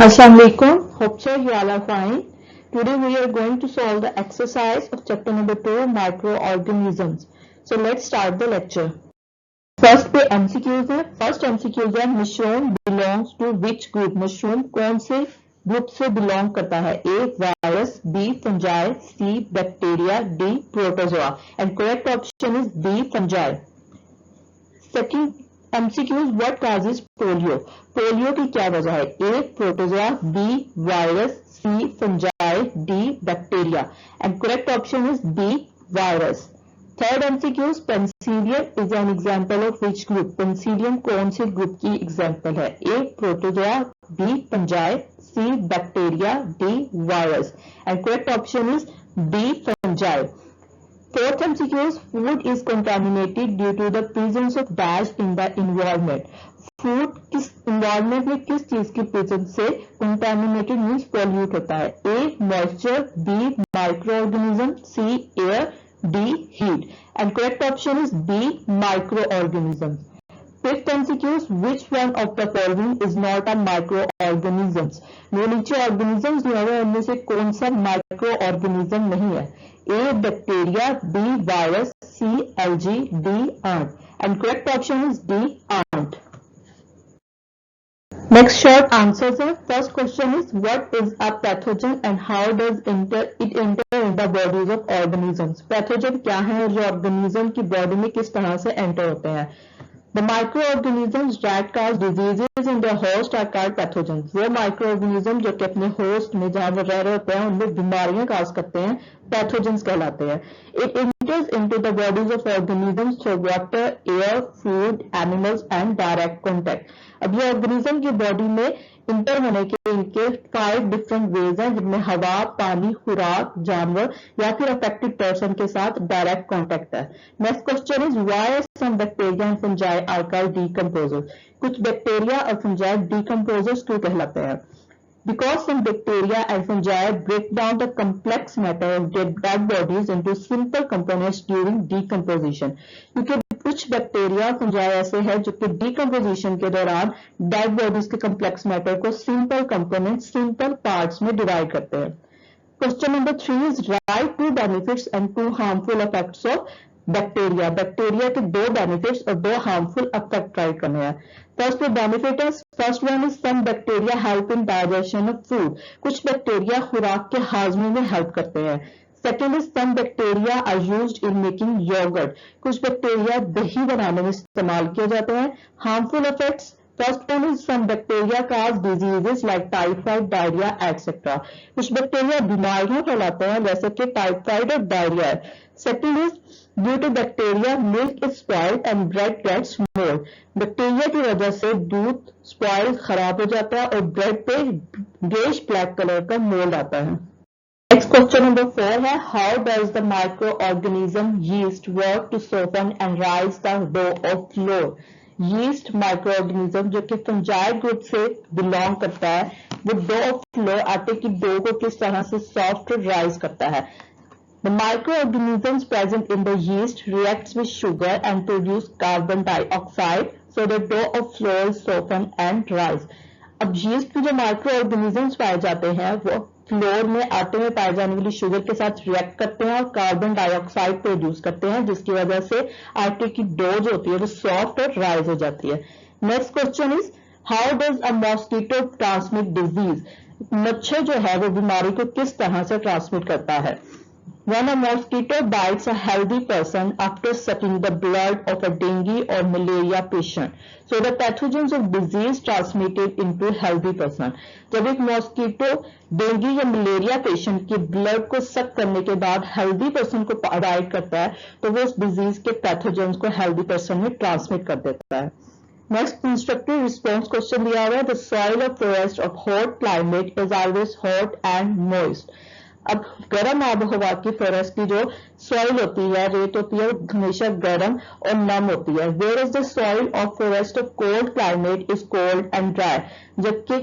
Assalamu alaikum. Hope so you all are fine. Today we are going to solve the exercise of chapter number 2 microorganisms. So let's start the lecture. First पे MCQs है. First MCQs है mushroom belongs to which group? Mushroom कौन से group से belong करता है? A virus, B fungi, C bacteria, D protozoa. And correct option is B fungi. Second MCQs what causes polio? Polio की क्या वजह है? A protozoa, B virus, C fungi, D bacteria. And correct option is B virus. Third MCQs penicillium is an example of which group? Penicillium कौन से group की example है? A protozoa, B fungi, C bacteria, D virus. And correct option is D fungi. Fourth MCQ is food is contaminated due to the presence of dash in the environment. Food किस environment में किस चीज की presence से contaminated means pollute होता है? A moisture, B microorganism, C air, D heat. And correct option is B microorganism. Fifth MCQ is which one of the following is not a microorganisms? जो नीचे organisms जो है उनमें से कौन सा microorganism नहीं है? A bacteria, B virus, C algae, D ant. And correct option is D ant. Next short answers are. First question is what is a pathogen and how does it enter in the bodies of organisms? Pathogen क्या है और जो organism की body में किस तरह से enter होते हैं? The microorganisms that cause diseases in their host are called pathogens. वो microorganism जो कि अपने host में जहाँ वो रह रहे होते हैं उनमें बीमारियां cause करते हैं pathogens कहलाते हैं. It enters into the bodies of organisms through water, air, food, animals and direct contact. अब ये ऑर्गेनिज्म की बॉडी में इंटर होने के इनके 5 डिफरेंट वेज हैं जिनमें हवा, पानी, खुराक, जानवर या फिर अफेक्टेड पर्सन के साथ डायरेक्ट कांटेक्ट है. Next question is why some bacteria and fungi are called decomposers? कुछ बैक्टीरिया और फंजाई डीकंपोजर्स क्यों कहलाते हैं? Because some bacteria and fungi break down the complex matter of dead bodies into simple components during decomposition. क्योंकि कुछ bacteria fungi ऐसे हैं जो कि डिकम्पोजिशन के दौरान डेड बॉडीज के कम्प्लेक्स मैटर को सिंपल कंपोनेंट सिंपल पार्ट्स में डिवाइड करते हैं. Question number 3 is right 2 benefits and 2 harmful effects of bacteria. Bacteria के 2 बेनिफिट्स और 2 हार्मफुल इफेक्ट राइट करने हैं. फर्स्ट बेनिफिट है. First one is some bacteria help in digestion of food. कुछ bacteria खुराक के हाजमे में हेल्प करते हैं. Second is some bacteria are used in making yogurt. कुछ बैक्टीरिया दही बनाने में इस्तेमाल किए जाते हैं. Harmful effects. First one is some bacteria cause diseases like typhoid, diarrhoea etcetera. कुछ बैक्टीरिया बीमारियां फैलाते हैं जैसे कि टाइफाइड और diarrhoea. Second is due to bacteria milk is spoiled and bread gets mould. Bacteria की वजह से दूध स्पॉइल खराब हो जाता है और ब्रेड पे ग्रेश ब्लैक कलर का मोल्ड आता है. Next question number 4 है how does the microorganism yeast work to soften and rise the dough of flour? yeast microorganism जो कि फंजाई ग्रुप से बिलोंग करता है वो डो ऑफ फ्लोर आटे की डो को किस तरह से सॉफ्ट और राइज करता है. The microorganisms present in the yeast reacts with sugar and produce carbon dioxide so the dough of flour is softened and rise. अब yeast में जो माइक्रोऑर्गेनिजम्स पाए जाते हैं वो फ्लोर में आटे में पाए जाने वाली शुगर के साथ रिएक्ट करते हैं और कार्बन डाइऑक्साइड प्रोड्यूस करते हैं जिसकी वजह से आटे की डो जो होती है वो सॉफ्ट और राइज हो जाती है. Next question is how does a mosquito transmit disease? मच्छर जो है वो बीमारी को किस तरह से ट्रांसमिट करता है? When a mosquito bites a healthy person after sucking the blood of a dengue or malaria patient, so the pathogens of disease transmitted into healthy person. जब एक मॉस्किटो डेंगू या मलेरिया पेशेंट के blood को सक करने के बाद healthy person को बाइट करता है तो वो उस डिजीज के पैथोजेंस को हेल्दी पर्सन में ट्रांसमिट कर देता है. नेक्स्ट कंस्ट्रक्टिव रिस्पॉन्स क्वेश्चन दिया हुआ है. The soil of forest of hot climate is always hot and moist. अब गर्म आबोहवा की फॉरेस्ट की जो सॉइल होती है रेत होती है वो हमेशा गर्म और नम होती है. Where is the soil of forest of cold climate is cold and dry. जबकि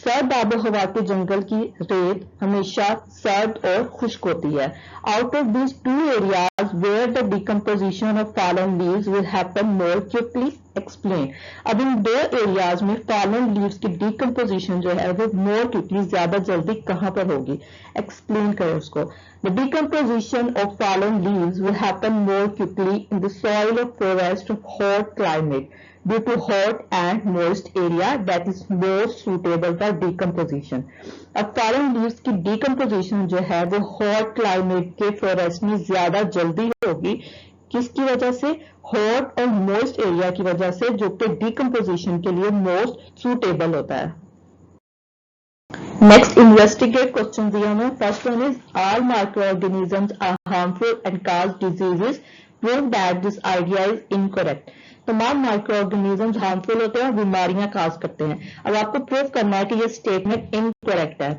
सर्द आबोहवा के जंगल की रेत हमेशा सर्द और खुश्क होती है। Out of these two areas where the decomposition of fallen leaves will happen more quickly, explain। अब इन दो एरियाज में fallen leaves की decomposition जो है वो more quickly ज्यादा जल्दी कहां पर होगी, एक्सप्लेन करो उसको। The decomposition of fallen leaves will happen more quickly in the soil of forest of hot climate due to hot and moist area that is more suitable for decomposition। अब fallen leaves की decomposition जो है वो hot climate के forest में ज्यादा जल्दी होगी, किसकी वजह से, hot और moist area की वजह से, जो कि decomposition के लिए most suitable होता है। नेक्स्ट इन्वेस्टिगेट क्वेश्चन दिया हमें। First one is all microorganisms are harmful and cause diseases, prove that this idea is incorrect. तमाम माइक्रो ऑर्गेनिजम्स हार्मफुल होते हैं और बीमारियां काज करते हैं। अब आपको प्रूव करना है कि ये स्टेटमेंट इनकरेक्ट है।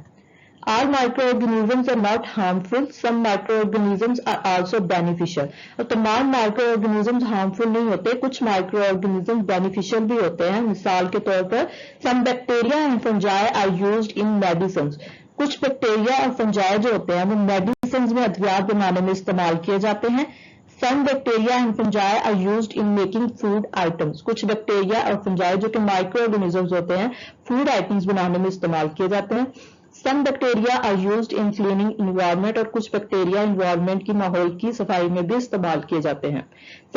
All microorganisms are not harmful. Some microorganisms are also beneficial। और तमाम microorganisms harmful नहीं होते, कुछ microorganisms beneficial भी होते हैं। मिसाल के तौर पर some bacteria and fungi are used in medicines। कुछ बैक्टीरिया और फंजाई जो होते हैं वो मेडिसिन में अद्वियात बनाने में इस्तेमाल किए जाते हैं। Some bacteria and fungi are used in making food items। कुछ बैक्टीरिया और फंजाई जो कि माइक्रो ऑर्गेनिजम्स होते हैं फूड आइटम्स बनाने में इस्तेमाल किए जाते हैं। Some bacteria are used in cleaning environment और कुछ बैक्टीरिया इन्वायरमेंट की माहौल की सफाई में भी इस्तेमाल किए जाते हैं।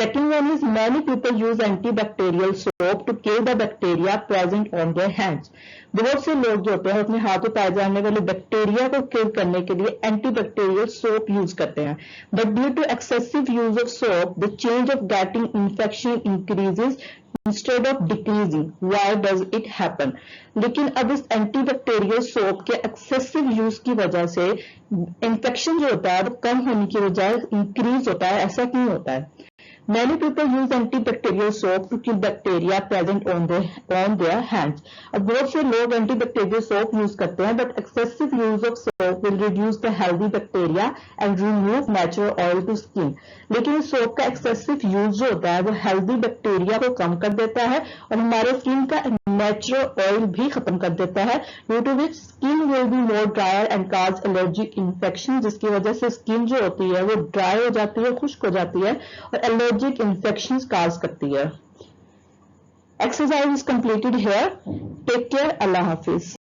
Second one is many people use antibacterial soap to kill the bacteria present on their hands। बहुत से लोग जो होते हैं अपने हाथों पाए जाने वाले बैक्टीरिया को किल करने के लिए एंटीबैक्टीरियल सोप यूज करते हैं। But due to excessive use of soap the change of getting infection increases instead of decreasing. Why does it happen. लेकिन अब इस एंटीबैक्टीरियल सोप के एक्सेसिव यूज की वजह से इंफेक्शन जो होता है वो कम होने की बजाय इंक्रीज होता है, ऐसा क्यों होता है। Many people use antibacterial soap to kill bacteria present on their hands। अब बहुत से लोग antibacterial soap यूज करते हैं, but excessive use of soap will reduce the healthy bacteria and remove natural oil to skin। लेकिन इस soap का excessive use जो होता है वो healthy bacteria को कम कर देता है और हमारे स्किन का नेचुरल ऑयल भी खत्म कर देता है। Due to which skin will be more drier and cause allergic infection, जिसकी वजह से स्किन जो होती है वो ड्राई हो जाती है, खुश्क हो जाती है और एलर्जिक इन्फेक्शन काज करती है। Exercise is completed here. Take care. अल्लाह हाफिज।